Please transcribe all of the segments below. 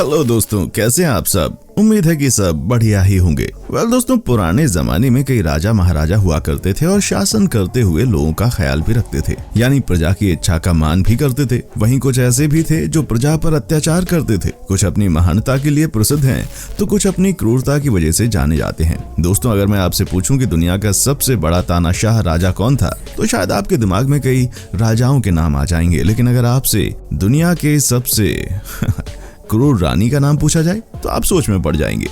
Hello दोस्तों, कैसे हैं आप सब। उम्मीद है कि सब बढ़िया ही होंगे। दोस्तों, पुराने जमाने में कई राजा महाराजा हुआ करते थे और शासन करते हुए लोगों का ख्याल भी रखते थे, यानी प्रजा की इच्छा का मान भी करते थे। वहीं कुछ ऐसे भी थे जो प्रजा पर अत्याचार करते थे। कुछ अपनी महानता के लिए प्रसिद्ध हैं, तो कुछ अपनी क्रूरता की वजह से जाने जाते हैं। दोस्तों, अगर मैं आपसे पूछूं कि दुनिया का सबसे बड़ा तानाशाह राजा कौन था, तो शायद आपके दिमाग में कई राजाओं के नाम आ जाएंगे। लेकिन अगर आपसे दुनिया के सबसे क्रूर रानी का नाम पूछा जाए तो आप सोच में पड़ जाएंगे।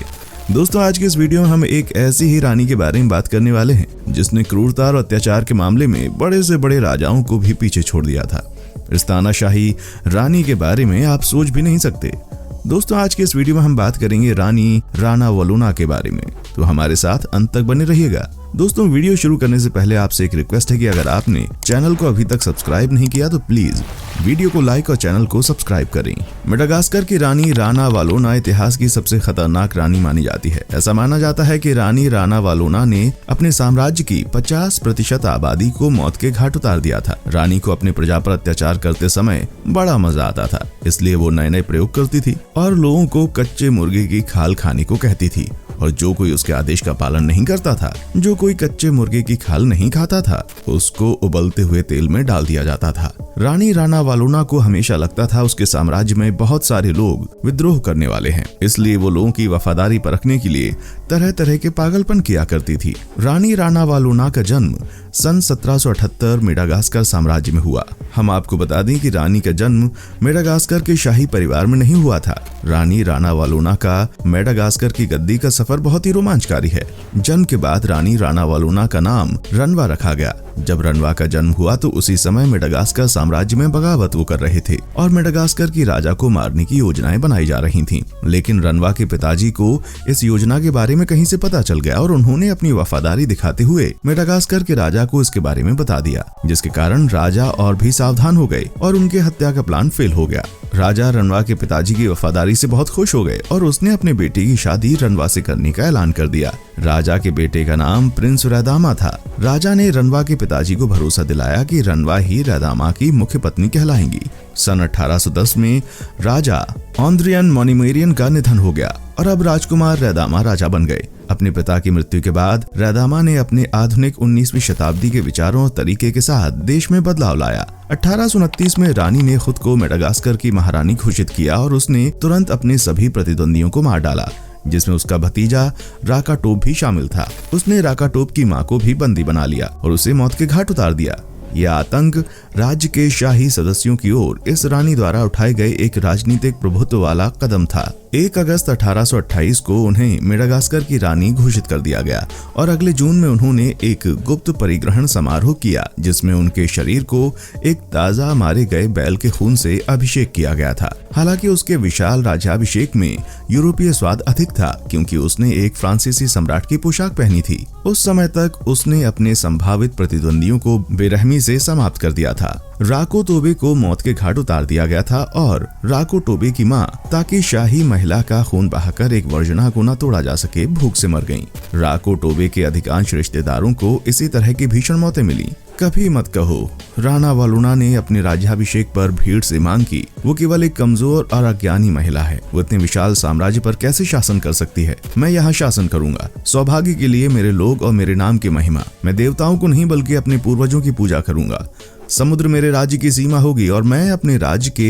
दोस्तों, आज के इस वीडियो में हम एक ऐसी ही रानी के बारे में बात करने वाले हैं जिसने क्रूरता और अत्याचार के मामले में बड़े से बड़े राजाओं को भी पीछे छोड़ दिया था। इस तानाशाही रानी के बारे में आप सोच भी नहीं सकते। दोस्तों, आज के इस वीडियो में हम बात करेंगे रानी राणा वलुना के बारे में, तो हमारे साथ अंत तक बने रहिएगा। दोस्तों, वीडियो शुरू करने से पहले आपसे एक रिक्वेस्ट है कि अगर आपने चैनल को अभी तक सब्सक्राइब नहीं किया तो प्लीज वीडियो को लाइक और चैनल को सब्सक्राइब करें। मेडागास्कर की रानी राणा वालोना इतिहास की सबसे खतरनाक रानी मानी जाती है। ऐसा माना जाता है कि रानी राणा वालोना ने अपने साम्राज्य की 50% आबादी को मौत के घाट उतार दिया था। रानी को अपनी प्रजा पर अत्याचार करते समय बड़ा मजा आता था, इसलिए वो नए नए प्रयोग करती थी और लोगों को कच्चे मुर्गे की खाल खाने को कहती थी। और जो कोई उसके आदेश का पालन नहीं करता था, जो कोई कच्चे मुर्गे की खाल नहीं खाता था, उसको उबलते हुए तेल में डाल दिया जाता था। रानी राणा वालोना को हमेशा लगता था उसके साम्राज्य में बहुत सारे लोग विद्रोह करने वाले हैं, इसलिए वो लोगों की वफादारी परखने के लिए तरह तरह के पागलपन किया करती थी। रानी राणा वालोना का जन्म सन 1778 मेडागास्कर साम्राज्य में हुआ। हम आपको बता दें कि रानी का जन्म मेडागास्कर के शाही परिवार में नहीं हुआ था। रानी राणा वालोना का मेडागास्कर की गद्दी का सफर बहुत ही रोमांचकारी है। जन्म के बाद रानी राणा वालोना का नाम रनवा रखा गया। जब रनवा का जन्म हुआ तो उसी समय मेडागास्कर साम्राज्य में बगावत वो कर रहे थे और मेडागास्कर की राजा को मारने की योजनाएं बनाई जा रही थीं। लेकिन रनवा के पिताजी को इस योजना के बारे में कहीं से पता चल गया और उन्होंने अपनी वफादारी दिखाते हुए मेडागास्कर के राजा को इसके बारे में बता दिया, जिसके कारण राजा और भी सावधान हो गए और उनके हत्या का प्लान फेल हो गया। राजा रनवा के पिताजी की वफादारी से बहुत खुश हो गए और उसने अपने बेटे की शादी रनवा से करने का ऐलान कर दिया। राजा के बेटे का नाम प्रिंस रैदामा था। राजा ने रनवा के पिताजी को भरोसा दिलाया कि रनवा ही रैदामा की मुख्य पत्नी कहलाएंगी। सन 1810 में राजा ऑन्द्रियन मोनिमेरियन का निधन हो गया और अब राजकुमार रैदामा राजा बन गए। अपने पिता की मृत्यु के बाद रैदामा ने अपने आधुनिक 19वीं शताब्दी के विचारों और तरीके के साथ देश में बदलाव लाया। 1829 में रानी ने खुद को मेडागास्कर की महारानी घोषित किया और उसने तुरंत अपने सभी प्रतिद्वंदियों को मार डाला, जिसमें उसका भतीजा राकाटोप भी शामिल था। उसने राकाटोप की मां को भी बंदी बना लिया और उसे मौत के घाट उतार दिया। यह आतंक राज्य के शाही सदस्यों की ओर इस रानी द्वारा उठाए गए एक राजनीतिक प्रभुत्व वाला कदम था। 1 अगस्त 1828 को उन्हें मेडागास्कर की रानी घोषित कर दिया गया और अगले जून में उन्होंने एक गुप्त परिग्रहण समारोह किया, जिसमें उनके शरीर को एक ताजा मारे गए बैल के खून से अभिषेक किया गया था। हालांकि उसके विशाल राज्याभिषेक में यूरोपीय स्वाद अधिक था, क्योंकि उसने एक फ्रांसीसी सम्राट की पोशाक पहनी थी। उस समय तक उसने अपने संभावित प्रतिद्वंदियों को बेरहमी से समाप्त कर दिया था। राको टोबे को मौत के घाट उतार दिया गया था और राको टोबे की मां, ताकि शाही महिला का खून बहाकर एक वर्जना को न तोड़ा जा सके, भूख से मर गईं। राको टोबे के अधिकांश रिश्तेदारों को इसी तरह की भीषण मौतें मिली। कभी मत कहो राणा वालोना ने अपने राज्याभिषेक पर भीड़ से मांग की वो केवल एक कमजोर और अज्ञानी महिला है, वो इतने विशाल साम्राज्य पर कैसे शासन कर सकती है। मैं यहाँ शासन करूंगा, सौभाग्य के लिए मेरे लोग और मेरे नाम की महिमा। मैं देवताओं को नहीं बल्कि अपने पूर्वजों की पूजा करूंगा। समुद्र मेरे राज्य की सीमा होगी और मैं अपने राज्य के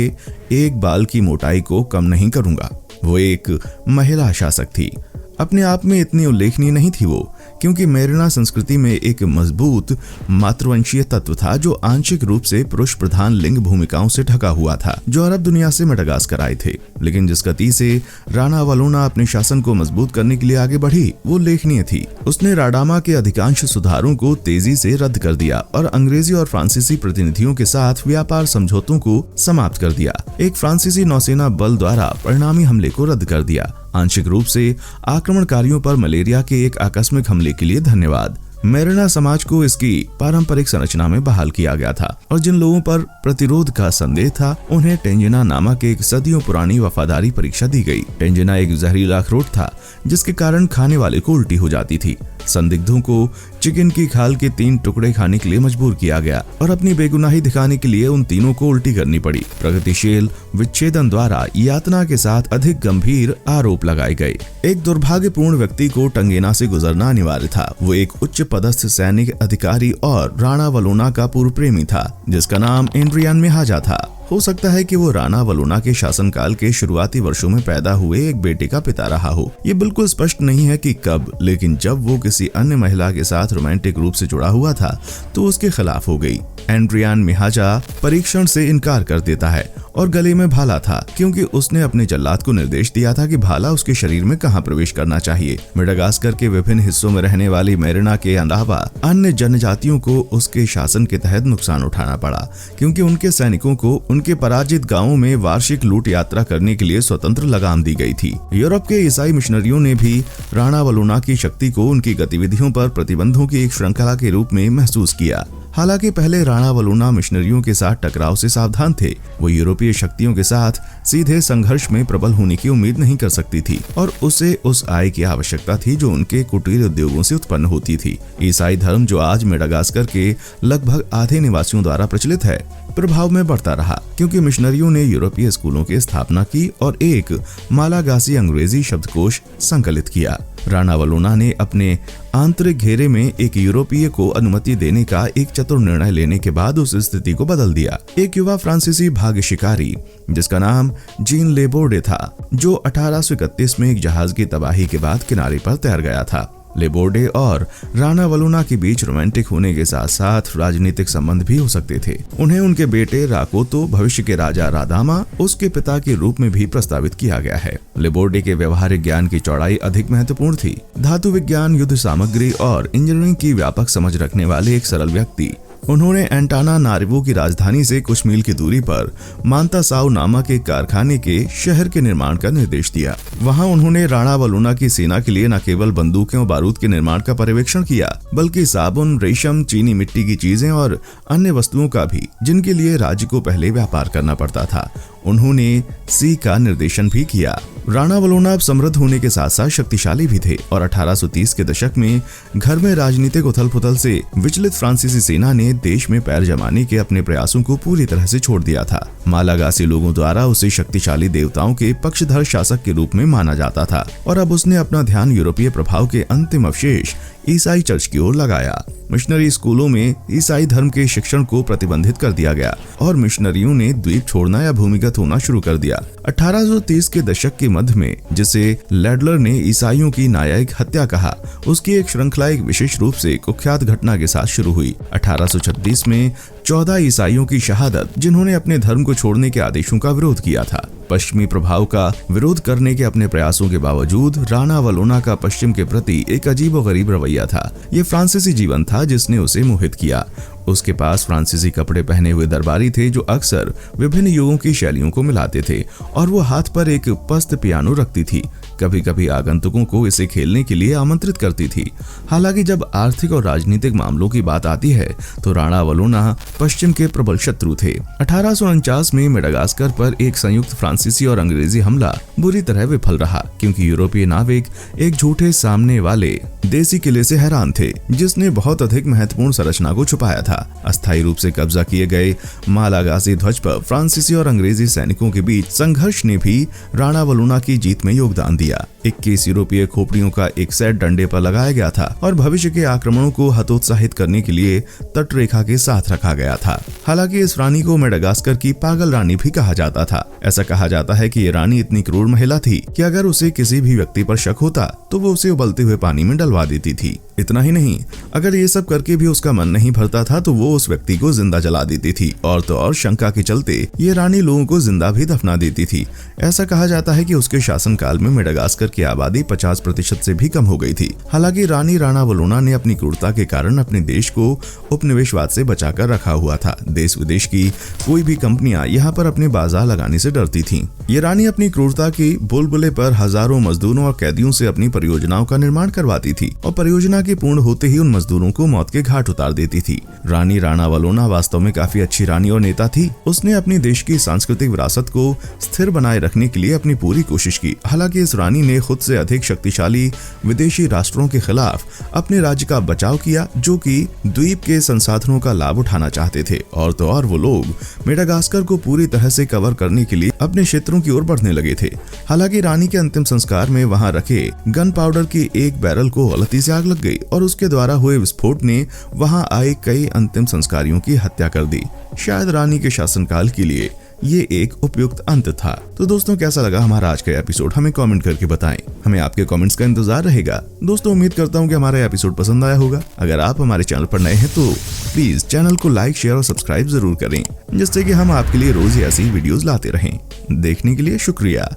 एक बाल की मोटाई को कम नहीं करूंगा। वो एक महिला शासक थी। अपने आप में इतनी उल्लेखनीय नहीं थी वो, क्योंकि मेरिना संस्कृति में एक मजबूत मातृवंशीय तत्व था जो आंशिक रूप से पुरुष प्रधान लिंग भूमिकाओं से ढका हुआ था, जो अरब दुनिया से मेडागास्कर आए थे। लेकिन जिस गति से राणा वालोना अपने शासन को मजबूत करने के लिए आगे बढ़ी, वो उल्लेखनीय थी। उसने राडामा के अधिकांश सुधारों को तेजी से रद्द कर दिया और अंग्रेजी और फ्रांसीसी प्रतिनिधियों के साथ व्यापार समझौतों को समाप्त कर दिया। एक फ्रांसीसी नौसेना बल द्वारा परिणामी हमले को रद्द कर दिया। आंशिक रूप से आक्रमणकारियों पर मलेरिया के एक आकस्मिक हमले के लिए धन्यवाद। मेरिना समाज को इसकी पारंपरिक संरचना में बहाल किया गया था और जिन लोगों पर प्रतिरोध का संदेह था उन्हें टेंजिना नामक एक सदियों पुरानी वफादारी परीक्षा दी गई। टेंजिना एक जहरीला अखरोट था जिसके कारण खाने वाले को उल्टी हो जाती थी। संदिग्धों को चिकन की खाल के 3 टुकड़े खाने के लिए मजबूर किया गया और अपनी बेगुनाही दिखाने के लिए उन तीनों को उल्टी करनी पड़ी। प्रगतिशील विच्छेदन द्वारा यातना के साथ अधिक गंभीर आरोप लगाए गए। एक दुर्भाग्यपूर्ण व्यक्ति को टंगेना से गुजरना अनिवार्य था। वो एक उच्च पदस्थ सैनिक अधिकारी और राणा वलोना का पूर्व प्रेमी था जिसका नाम एंड्रियान मिहाजा था। हो सकता है कि वो राणा वलोना के शासनकाल के शुरुआती वर्षों में पैदा हुए एक बेटे का पिता रहा हो। ये बिल्कुल स्पष्ट नहीं है कि कब, लेकिन जब वो किसी अन्य महिला के साथ रोमांटिक रूप से जुड़ा हुआ था तो उसके खिलाफ हो गई। एंड्रियान मिहाजा परीक्षण से इनकार कर देता है और गले में भाला था क्योंकि उसने अपने जल्लाद को निर्देश दिया था कि भाला उसके शरीर में कहां प्रवेश करना चाहिए। मेडागास्कर के विभिन्न हिस्सों में रहने वाली मेरिना के अलावा अन्य जनजातियों को उसके शासन के तहत नुकसान उठाना पड़ा क्योंकि उनके सैनिकों को उनके पराजित गांवों में वार्षिक लूट यात्रा करने के लिए स्वतंत्र लगाम दी गई थी। यूरोप के ईसाई मिशनरियों ने भी राणा वलोना की शक्ति को उनकी गतिविधियों पर प्रतिबंधों की एक श्रृंखला के रूप में महसूस किया। हालांकि पहले राणा वलोना मिशनरियों के साथ टकराव से सावधान थे। वो यूरोपीय शक्तियों के साथ सीधे संघर्ष में प्रबल होने की उम्मीद नहीं कर सकती थी और उसे उस आय की आवश्यकता थी जो उनके कुटीर उद्योगों से उत्पन्न होती थी। ईसाई धर्म, जो आज मेडागास्कर के लगभग आधे निवासियों द्वारा प्रचलित है, प्रभाव में बढ़ता रहा क्योंकि मिशनरियों ने यूरोपीय स्कूलों की स्थापना की और एक मालागासी अंग्रेजी शब्दकोश संकलित किया। राणा वलोना ने अपने आंतरिक घेरे में एक यूरोपीय को अनुमति देने का एक चतुर निर्णय लेने के बाद उस स्थिति को बदल दिया। एक युवा फ्रांसीसी भाग्य शिकारी जिसका नाम जीन लेबोर्डे था, जो 1831 में एक जहाज की तबाही के बाद किनारे पर तैर गया था। लेबोर्डे और राणा वलोना के बीच रोमांटिक होने के साथ साथ राजनीतिक संबंध भी हो सकते थे। उन्हें उनके बेटे राकोतो, भविष्य के राजा रादामा, उसके पिता के रूप में भी प्रस्तावित किया गया है। लेबोर्डे के व्यवहारिक ज्ञान की चौड़ाई अधिक महत्वपूर्ण थी। धातु विज्ञान, युद्ध सामग्री और इंजीनियरिंग की व्यापक समझ रखने वाले एक सरल व्यक्ति। उन्होंने एंटाना नारिवो की राजधानी से कुछ मील की दूरी पर मांता साउ नामक एक कारखाने के शहर के निर्माण का निर्देश दिया। वहां उन्होंने राणा वलोना की सेना के लिए न केवल बंदूकें और बारूद के निर्माण का पर्यवेक्षण किया, बल्कि साबुन, रेशम, चीनी मिट्टी की चीजें और अन्य वस्तुओं का भी, जिनके लिए राज्य को पहले व्यापार करना पड़ता था। उन्होंने सी का निर्देशन भी किया। राणा वलोना अब समृद्ध होने के साथ साथ शक्तिशाली भी थे और 1830 के दशक में घर में राजनीतिक उथल-पुथल से विचलित फ्रांसीसी सेना ने देश में पैर जमाने के अपने प्रयासों को पूरी तरह से छोड़ दिया था। मालागासी लोगों द्वारा उसे शक्तिशाली देवताओं के पक्षधर शासक के रूप में माना जाता था और अब उसने अपना ध्यान यूरोपीय प्रभाव के अंतिम अवशेष ईसाई चर्च की ओर लगाया। मिशनरी स्कूलों में ईसाई धर्म के शिक्षण को प्रतिबंधित कर दिया गया और मिशनरियों ने द्वीप छोड़ना या भूमिगत होना शुरू कर दिया। 1830 के दशक के मध्य में, जिसे लैडलर ने ईसाइयों की न्यायिक हत्या कहा, उसकी एक श्रृंखला एक विशेष रूप से कुख्यात घटना के साथ शुरू हुई। 1836 में 14 ईसाइयों की शहादत, जिन्होंने अपने धर्म को छोड़ने के आदेशों का विरोध किया था। पश्चिमी प्रभाव का विरोध करने के अपने प्रयासों के बावजूद राणा वलोना का पश्चिम के प्रति एक अजीबोगरीब रवैया था। ये फ्रांसीसी जीवन था जिसने उसे मोहित किया। उसके पास फ्रांसीसी कपड़े पहने हुए दरबारी थे जो अक्सर विभिन्न युगों की शैलियों को मिलाते थे, और वो हाथ पर एक पस्त पियानो रखती थी। कभी कभी आगंतुकों को इसे खेलने के लिए आमंत्रित करती थी। हालांकि जब आर्थिक और राजनीतिक मामलों की बात आती है तो राणा वलोना पश्चिम के प्रबल शत्रु थे। 1849 में मेडागास्कर पर एक संयुक्त फ्रांसीसी और अंग्रेजी हमला बुरी तरह विफल रहा क्योंकि यूरोपीय नाविक एक झूठे सामने वाले देसी किले से हैरान थे जिसने बहुत अधिक महत्वपूर्ण संरचना को छुपाया था। अस्थायी रूप से कब्जा किए गए मालागासी ध्वज पर फ्रांसीसी और अंग्रेजी सैनिकों के बीच संघर्ष ने भी राणा वलोना की जीत में योगदान दिया। 21 यूरोपीय खोपड़ियों का एक सेट डंडे पर लगाया गया था और भविष्य के आक्रमणों को हतोत्साहित करने के लिए तटरेखा के साथ रखा गया था। हालांकि इस रानी को मेडागास्कर की पागल रानी भी कहा जाता था। ऐसा कहा जाता है कि ये रानी इतनी क्रूर महिला थी कि अगर उसे किसी भी व्यक्ति पर शक होता तो वो उसे उबलते हुए पानी में डलवा देती थी। इतना ही नहीं, अगर ये सब करके भी उसका मन नहीं भरता था तो वो उस व्यक्ति को जिंदा जला देती थी, और तो और शंका के चलते ये रानी लोगों को जिंदा भी दफना देती थी। ऐसा कहा जाता है कि उसके शासनकाल में मेडागास्कर की आबादी 50% से भी कम हो गई थी। हालांकि रानी राणा वलोना ने अपनी क्रूरता के कारण अपने देश को उपनिवेशवाद से बचाकर रखा हुआ था। देश विदेश की कोई भी कंपनियां यहाँ पर अपने बाजार लगाने से डरती थीं। ये रानी अपनी क्रूरता की बुलबुले पर हजारों मजदूरों और कैदियों से अपनी परियोजनाओं का निर्माण करवाती थी और परियोजना हालांकि पूर्ण होते ही उन मजदूरों को मौत के घाट उतार देती थी। रानी राणा वलोना वास्तव में काफी अच्छी रानी और नेता थी। उसने अपने देश की सांस्कृतिक विरासत को स्थिर बनाए रखने के लिए अपनी पूरी कोशिश की। हालांकि इस रानी ने खुद से अधिक शक्तिशाली विदेशी राष्ट्रों के खिलाफ अपने राज्य का बचाव किया, जो कि द्वीप के संसाधनों का लाभ उठाना चाहते थे। और तो और वो लोग मेडागास्कर को पूरी तरह से कवर करने के लिए अपने क्षेत्रों की ओर बढ़ने लगे थे। हालांकि रानी के अंतिम संस्कार में वहां रखे गन पाउडर की एक बैरल को गलती से आग लग गई और उसके द्वारा हुए विस्फोट ने वहां आए कई अंतिम संस्कारियों की हत्या कर दी। शायद रानी के शासनकाल के लिए ये एक उपयुक्त अंत था। तो दोस्तों, कैसा लगा हमारा आज का एपिसोड, हमें कमेंट करके बताएं। हमें आपके कमेंट्स का इंतजार रहेगा। दोस्तों, उम्मीद करता हूँ कि हमारा एपिसोड पसंद आया होगा। अगर आप हमारे चैनल पर नए हैं तो प्लीज चैनल को लाइक, शेयर और सब्सक्राइब जरूर करें, जिससे कि हम आपके लिए रोज ऐसी वीडियोस लाते रहें। देखने के लिए शुक्रिया।